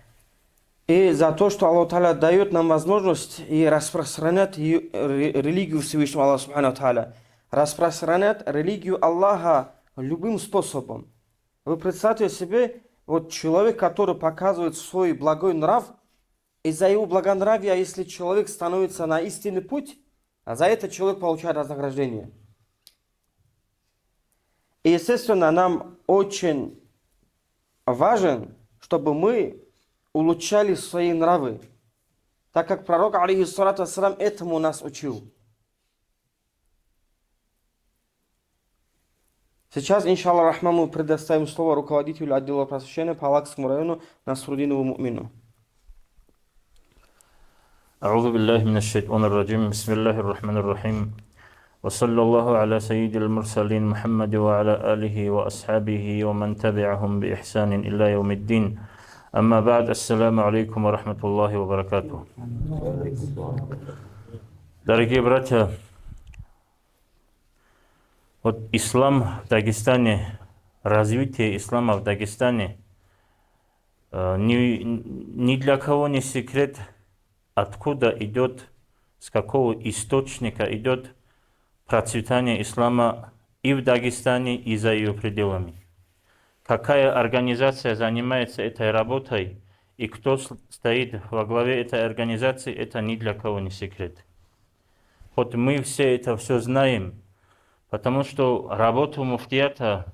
и за то, что Аллах Та'аля дает нам возможность и распространять религию Всевышнего Аллаха Субхану Та'аля, распространять религию Аллаха любым способом. Вы представьте себе, вот человек, который показывает свой благой нрав, из-за его благонравия, если человек становится на истинный путь, а за это человек получает вознаграждение. И, естественно, нам очень важно, чтобы мы улучшали свои нравы, так как пророк, алейхиссалату вассалам, этому нас учил. Сейчас, иншаллах рахман, мы предоставим слово руководителю отдела просвещения по Алакскому району Насруддинову Му'мину. أعوذ بالله من الشيطان الرجيم بسم الله الرحمن الرحيم وصلى الله على سيد المرسلين محمد وعلى آله وأصحابه ومن تبعهم بإحسان إلى يوم الدين أما بعد السلام عليكم ورحمة الله وبركاته. Дорогие братья, вот ислам в Дагестане, развитие ислама в Дагестане ни для кого не секрет, откуда идет, с какого источника идет процветание ислама и в Дагестане, и за ее пределами. Какая организация занимается этой работой и кто стоит во главе этой организации, это ни для кого не секрет. Вот мы все это все знаем, потому что работу муфтията,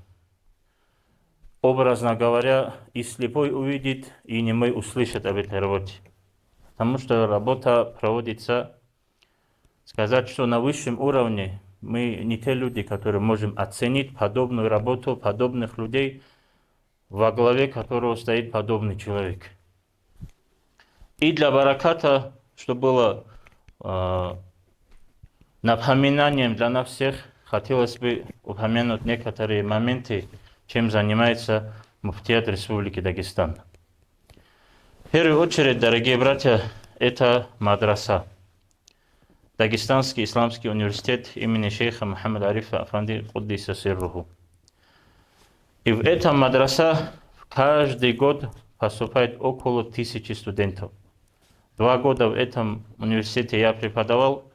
образно говоря, и слепой увидит, и немой услышит об этой работе. Потому что работа проводится, сказать, что на высшем уровне мы не те люди, которые можем оценить подобную работу подобных людей, во главе которого стоит подобный человек. И для бараката, что было напоминанием для нас всех, хотелось бы упомянуть некоторые моменты, чем занимается муфтият Республики Дагестан. В первую очередь, дорогие братья, это мадраса. Дагестанский исламский университет имени шейха Мухаммада Арифа Афанди Куддиса Сирруху. И в этом мадраса каждый год поступает около 1000 студентов. 2 года в этом университете я преподавал,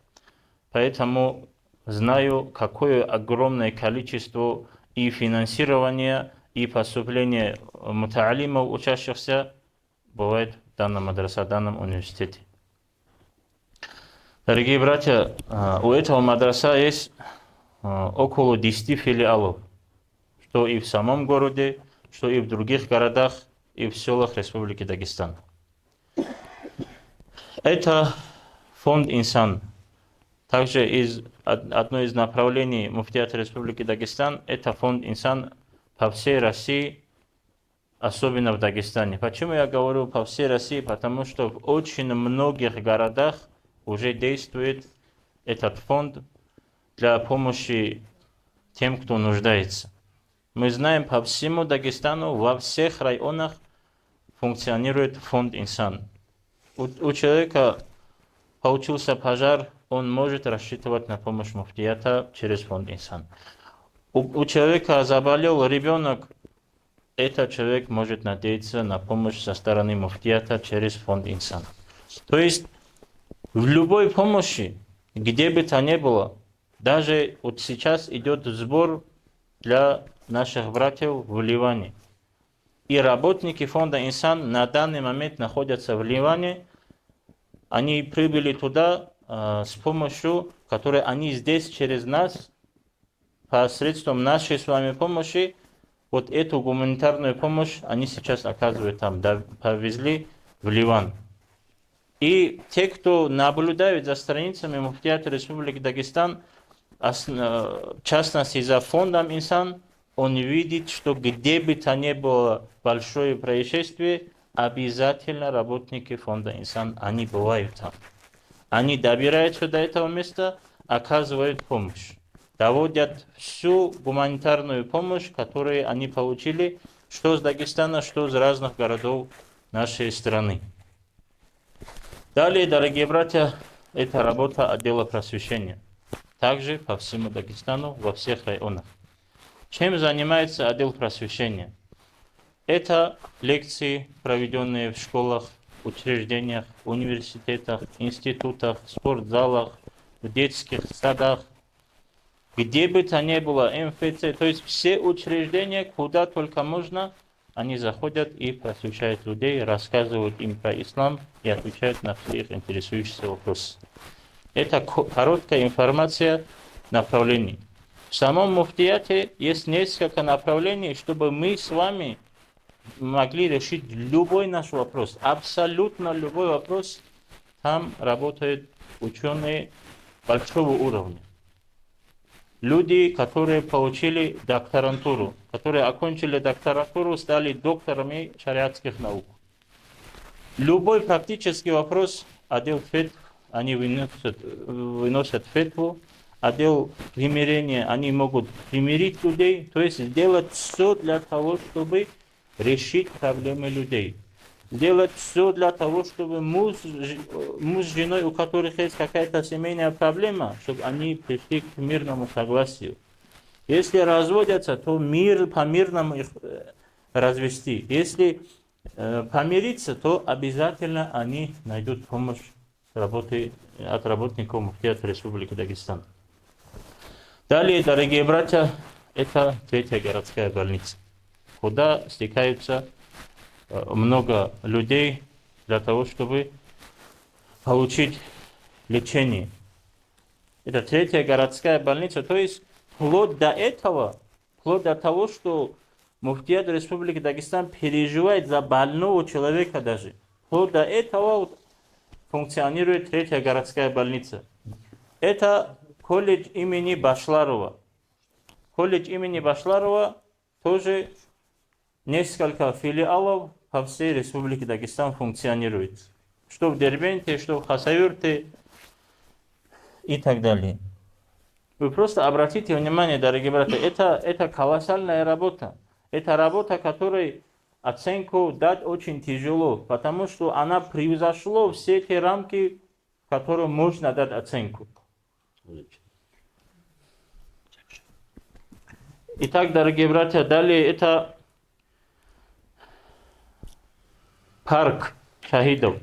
поэтому знаю, какое огромное количество и финансирования, и поступления мутаалимов, учащихся, бывает в данном мадраса, в данном университете. Дорогие братья, у этого мадраса есть около 10 филиалов, что и в самом городе, что и в других городах, и в селах Республики Дагестан. Это фонд «Инсан». Также одно из направлений муфтиата Республики Дагестан – это фонд «Инсан» по всей России, особенно в Дагестане. Почему я говорю по всей России? Потому что в очень многих городах уже действует этот фонд для помощи тем, кто нуждается. Мы знаем, по всему Дагестану, во всех районах функционирует фонд «Инсан». У человека получился пожар, он может рассчитывать на помощь муфтията через фонд «Инсан». У человека заболел ребенок, этот человек может надеяться на помощь со стороны муфтията через фонд «Инсан». То есть в любой помощи, где бы то ни было, даже вот сейчас идет сбор для наших братьев в Ливане. И работники фонда «Инсан» на данный момент находятся в Ливане. Они прибыли туда с помощью, которую они здесь через нас, посредством нашей с вами помощи, вот эту гуманитарную помощь они сейчас оказывают там, повезли в Ливан. И те, кто наблюдают за страницами муфтията Республики Дагестан, в частности за фондом «Инсан», он видит, что где бы то ни было большое происшествие, обязательно работники фонда «Инсан», они бывают там. Они добираются до этого места, оказывают помощь. Доводят всю гуманитарную помощь, которую они получили, что с Дагестана, что с разных городов нашей страны. Далее, дорогие братья, это работа отдела просвещения. Также по всему Дагестану, во всех районах. Чем занимается отдел просвещения? Это лекции, проведенные в школах, учреждениях, университетах, институтах, спортзалах, в детских садах, где бы то ни было, МФЦ, то есть все учреждения, куда только можно, они заходят и просвещают людей, рассказывают им про ислам и отвечают на все их интересующие вопросы. Это короткая информация направлений. В самом муфтияте есть несколько направлений, чтобы мы с вами могли решить любой наш вопрос, абсолютно любой вопрос. Там работают ученые большого уровня. Люди, которые получили докторантуру, которые окончили докторантуру, стали докторами шариатских наук. Любой практический вопрос, отдел фетв, они выносят фетву, отдел примирения, они могут примирить людей, то есть сделать все для того, чтобы решить проблемы людей. Делать все для того, чтобы муж с женой, у которых есть какая-то семейная проблема, чтобы они пришли к мирному согласию. Если разводятся, то по мирному их развести. Если помириться, то обязательно они найдут помощь от работников муфтията Республики Дагестан. Далее, дорогие братья, это 3-я городская больница, куда стекаются много людей для того, чтобы получить лечение. Это 3-я городская больница, то есть вплоть до того, что муфтият Республики Дагестан переживает за больного человека даже. Вплоть до этого функционирует 3-я городская больница. Это колледж имени Башларова. Колледж имени Башларова тоже несколько филиалов по всей Республике Дагестан функционирует. Что в Дербенте, что в Хасавюрте и так далее. Вы просто обратите внимание, дорогие братья, это колоссальная работа. Это работа, которой оценку дать очень тяжело, потому что она превзошла все те рамки, в которых можно дать оценку. Итак, дорогие братья, далее это парк шахидов.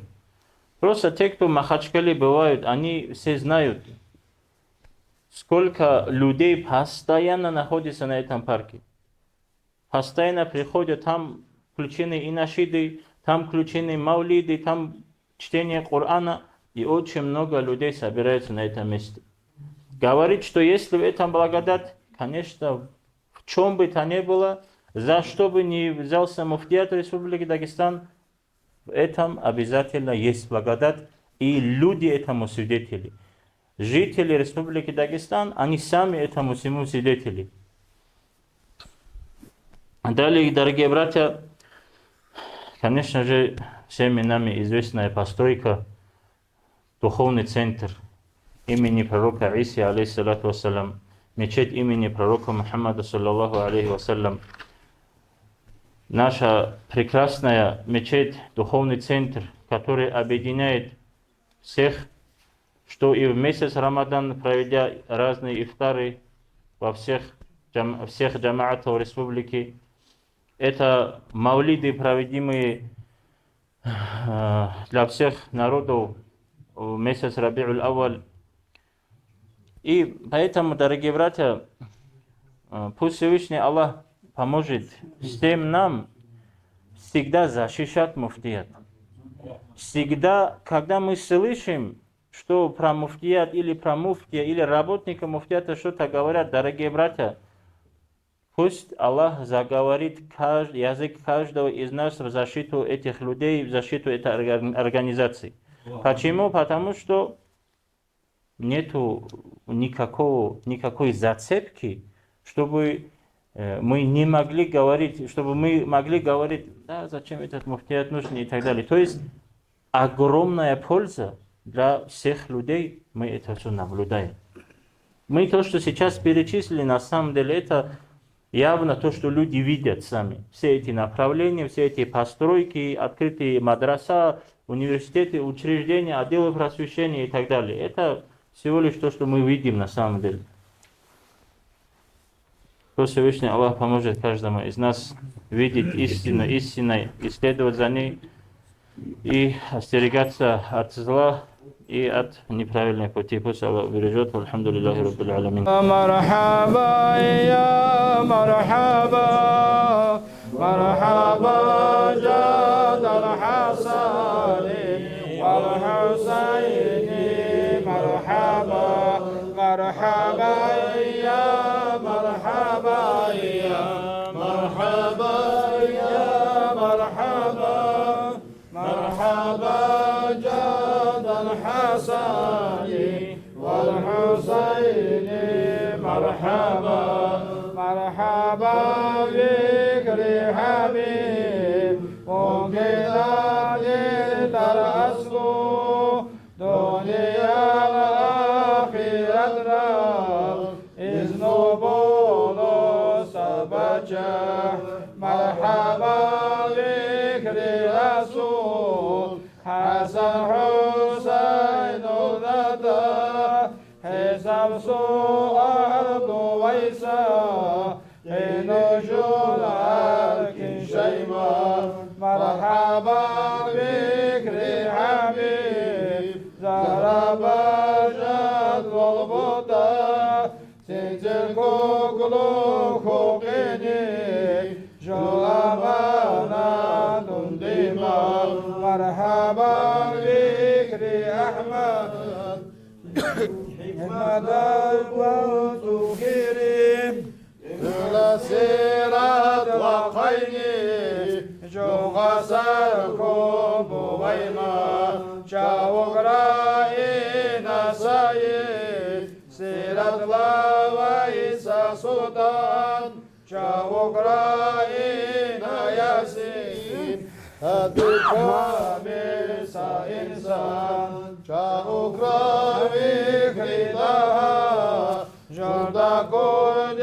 Просто те, кто в Махачкале бывают, они все знают, сколько людей постоянно находится на этом парке. Постоянно приходят, там включены и нашиды, там включены маулиды, там чтение Корана, и очень много людей собирается на этом месте. Говорит, что если в этом благодать, конечно, в чем бы то ни было, за что бы ни взялся муфтият Республики Дагестан, в этом обязательно есть благодать, и люди этому свидетели. Жители Республики Дагестан, они сами этому всему свидетели. Далее, дорогие братья, конечно же, всеми нами известная постройка, духовный центр имени пророка Иси, алейхиссалату вассалам, мечеть имени пророка Мухаммада, саллаллаху алейхи вассалям. Наша прекрасная мечеть, духовный центр, который объединяет всех, что и в месяц Рамадан, проведя разные ифтары во всех джамаатах республики, это маулиды, проводимые для всех народов в месяц Раби'уль Авваль. И поэтому, дорогие братья, пусть Всевышний Аллах поможет всем нам всегда защищать муфтият. Всегда, когда мы слышим, что про муфтият или про муфтия, или работника муфтията что-то говорят, дорогие братья, пусть Аллах заговорит язык каждого из нас в защиту этих людей, в защиту этой организации. Почему? Потому что нету никакой зацепки, чтобы мы не могли говорить, чтобы мы могли говорить, да, зачем этот муфтият нужен и так далее. То есть огромная польза для всех людей, мы это все наблюдаем. Мы то, что сейчас перечислили, на самом деле это явно то, что люди видят сами. Все эти направления, все эти постройки, открытые мадраса, университеты, учреждения, отделы просвещения и так далее. Это всего лишь то, что мы видим на самом деле. Пусть Всевышний Аллах поможет каждому из нас видеть истину истиной, исследовать за ней и остерегаться от зла и от неправильных путей. Пусть Аллах бережет. Алхамдулиллахи Раббил Аламин. مرحبا يا مرحبا مرحبا جاد الحسن والحسين مرحبا مرحبا يا مرحبا يا مرحبا يا مرحبا مرحبا جاد الحسن والحسين مرحبا مرحبا بك حبيب ممكن ترأسه دنيا الآخرة إذن بولو سبجة مرحبا بك رسول حسن حسين ندى حسب سؤال دويسا نجول لكن شيما مرحبا بك حبيب زرب جد والبطا سنتل كوكلو كوكيني جلابانا دنديما مرحبا بك أحمد حكمة وتكريم إلى سيرة وقيني جوغسركم بويما شاوغرائنا سيد سيرة لويسا سلطان شاوغرائنا ياسين الكامل إنسان شاوغرائك لها جرد كل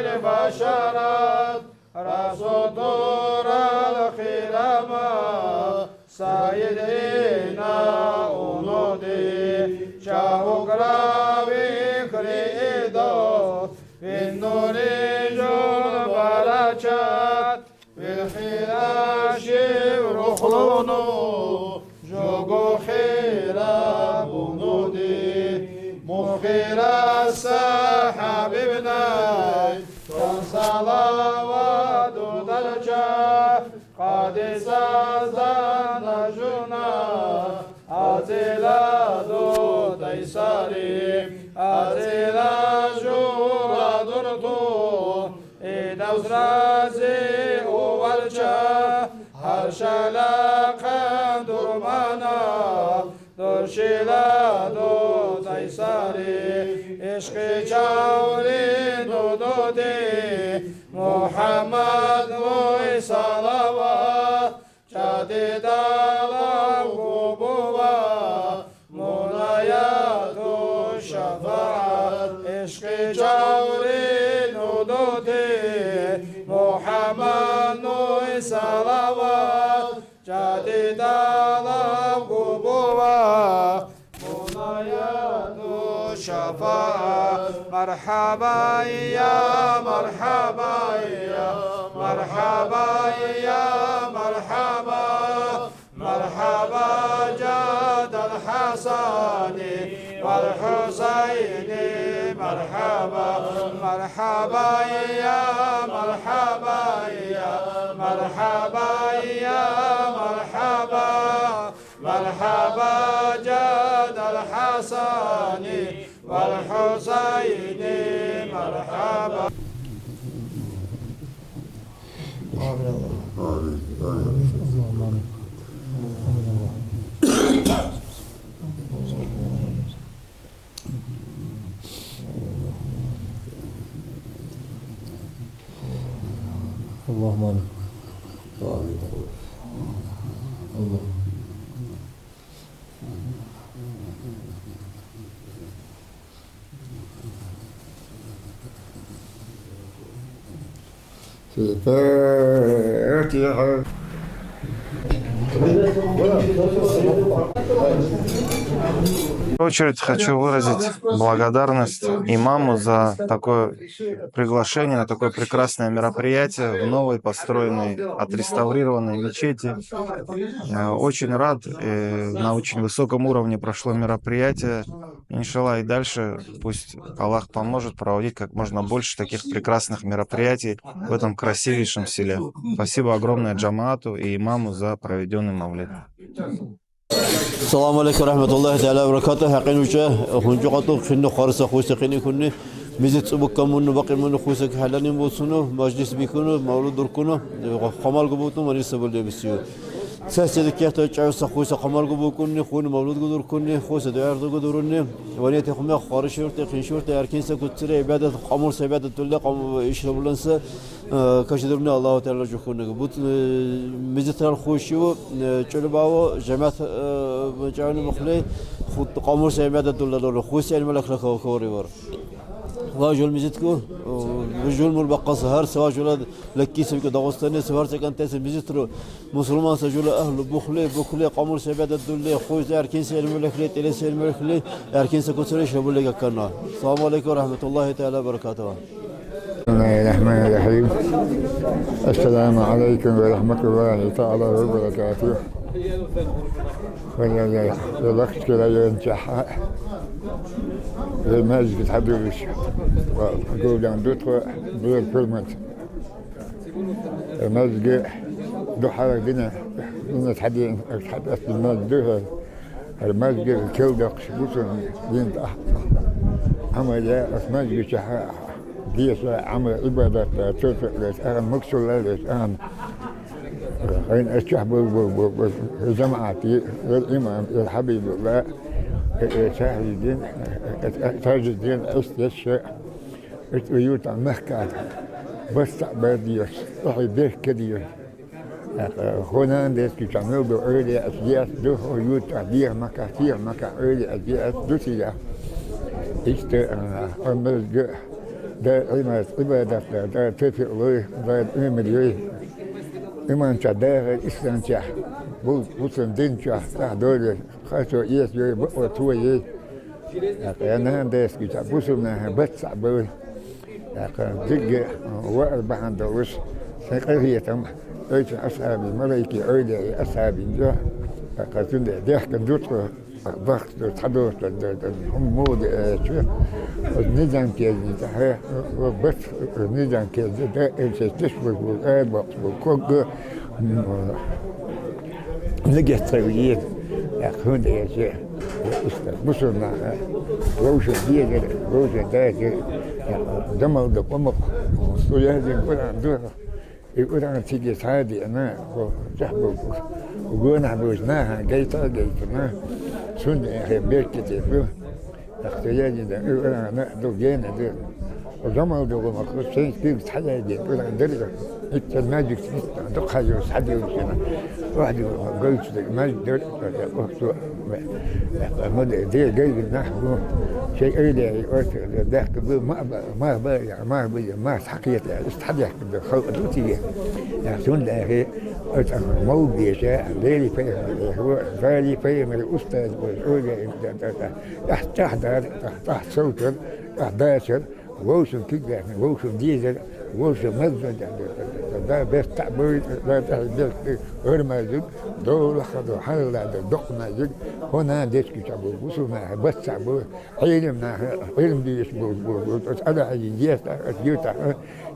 البشرات رسول صدور الخرامة سيدنا أنودي شاوك رابي كريدو في النور جون بركات في الخراش رخلونو جوجو خيرا بنودي مخيرا السحاب بناي كان صلوات درجة قد سازان جنا أتلا دو تيساري أتلا جورا درتو إدوس رازي والشا هرشلاقا درمانا درشلا دو تيساري عشق جاوري دودي محمد وي صلوات جديد الغبوبة منايات الشفاعة عشق جاوري دودي محمد وي صلوات جديد الغبوبة منايات الشفاعة مرحبا يا مرحبا يا مرحبا يا مرحبا مرحبا جاد الحسن والحسين مرحبا مرحبا يا مرحبا يا مرحبا يا مرحبا مرحبا جاد الحسن والحسين مرحبا. اللهم آمين. الفاتحة. В первую очередь хочу выразить благодарность имаму за такое приглашение на такое прекрасное мероприятие в новой построенной, отреставрированной мечети. Очень рад, на очень высоком уровне прошло мероприятие. Иншаллах, и дальше пусть Аллах поможет проводить как можно больше таких прекрасных мероприятий в этом красивейшем селе. Спасибо огромное джамаату и имаму за проведенный мавлид. السلام عليكم ورحمة الله تعالى وبركاته. حقين وجه هنجقطو خنو خارس خوسة خني كني ميزت سبك كمون باقي من خوسة حلاني بوسونو مجلس بيكونو مولود دركونو خمال قبوتو مريض سبل بيسيو سهسة كياتو تعوس خوسة خمال قبو كني خون مولود قدر كني خوسة دعار قدروني ونيت خمي خارج شرطة خن شرطة أركين سكتير عبادة قمر عبادة الله قم يشرب لنسا كشدرنا الله تعالى جخونا قبوت ميزت الخوشيو تشلباو جماعة جانا مخلي خد قمر عبادة الله لولا خوسة الملك لك كوري ور واجول ميزتكو رجول مربقة سهر سواجول لكي سبك داغستاني سهر سكان تاس ميزترو مسلمان سجول أهل بخلي قمر عبادة الله خوسة أركين الملك لي تلس الملك لي أركين سكتير شباب لك كنا. السلام عليكم ورحمة الله تعالى وبركاته. بسم الله الرحمن الرحيم. السلام عليكم ورحمة الله تعالى وبركاته. يلقت كلا ينجح المسجد حدوش وأقول عن دوتر بير فيلمت المسجد دو حالة دينا نتحدث المسجد المسجد كل دقش بوسن بنت عمل المسجد شحا ديس عمل عبادة تشوف أنا مكسور ليش أنا أين الشعب جماعتي الإمام الحبيب الله سهل الدين تاج الدين أستشهد بيوت مكة بس بديش صحي ده كديش هنا عندك كانوا بأولي أشياء ده بيوت أديه مكة كثير مكة أولي أشياء دوسية است المسجد دائما عبادة دا تفق له دا إيمان له إيمان شداه إسلام شاه بوسن دين شاه تحدول خاصو إيش يه بقوة يه أنا داس كذا بوسنا بس عبول دق وقت بحند وش سقيه تم أيش أصحابي ملاك أولي أصحابي جا قصدي ده كدوت ضغط تحدث هم مود شو النظام كذا ده بس النظام كذا ده إيش تشبه والآب والكوك نجت سويين يكون ده شيء بصرنا روش ديجر روش داجر دمر دقمق ويهدي يقول عن دور يقول عن تيجي سعادي أنا وجحبه وقونا بوجناها جيتنا سن بيت كتير اختياري ده يقول عن دو جينا ده ودمر دقمق شيء كيف تحدي يقول عن درجة الماجيك دق حاجة سعادي وسنا واحد قلت الماجيك ده مدة دي جاي النحو شيء إلي ضحك ما حقيقة استحضح خلقتي يحسون له موضي شاء ليلي فهم هو بالي فهم الأستاذ والأولى تحت صوت 11 ووصل كده ووصل ديزل ووصل مزج ده بس تعبير لا تحدث غير مازج دول خذوا حل دقنا زج هنا ديسك تعبير وصلنا بس تعبير علم دي اسمه أنا عجيت أجيت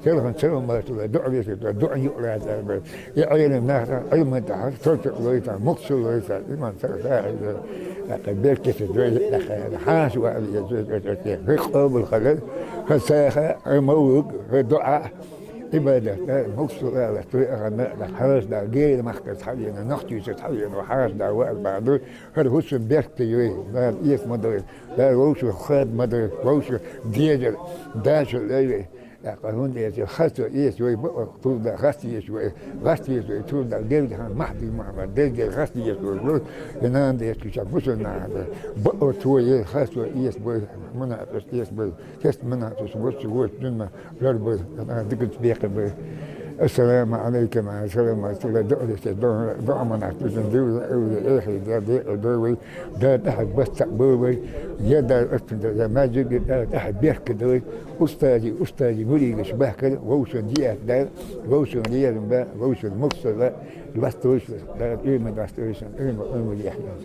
سلهم سلهم ما تلا دعي يقرأ علم ناس علم ده صوت لويتا مقصود لويتا إيمان سلام قبل كده حاس في قلب الخلل فساخة موج دعاء عبادة مقصود على طريقة حرس ده غير محكس حاليا نختي حاليا وحرس ده وقت بعده هذا هو سبيك تيجي ده إيش مدري ده روش خاد مدري روش ديجر داش الليل قانون ده خاصة إيش شوي بقى طول ده خاصة شوي خاصة شوي طول ده جيل ده محدي محمد ده خاصة شوي ينام ده كشافوسنا بقى شوي خاصة إيش بقى منا إيش بقى كست منا شوي دنا رب أنا دقت بيك بقى السلام عليكم مع السلام عليكم دعوة من أحسن دولة ده تحت بس تعبوي جدا أستاذ ما جد تحت بيحكي دوي أستاذي مريج شبه كده ووصل ديات ده ووصل ديات ده ووصل مقصد ده بس توصل ده إيه من بس توصل إيه من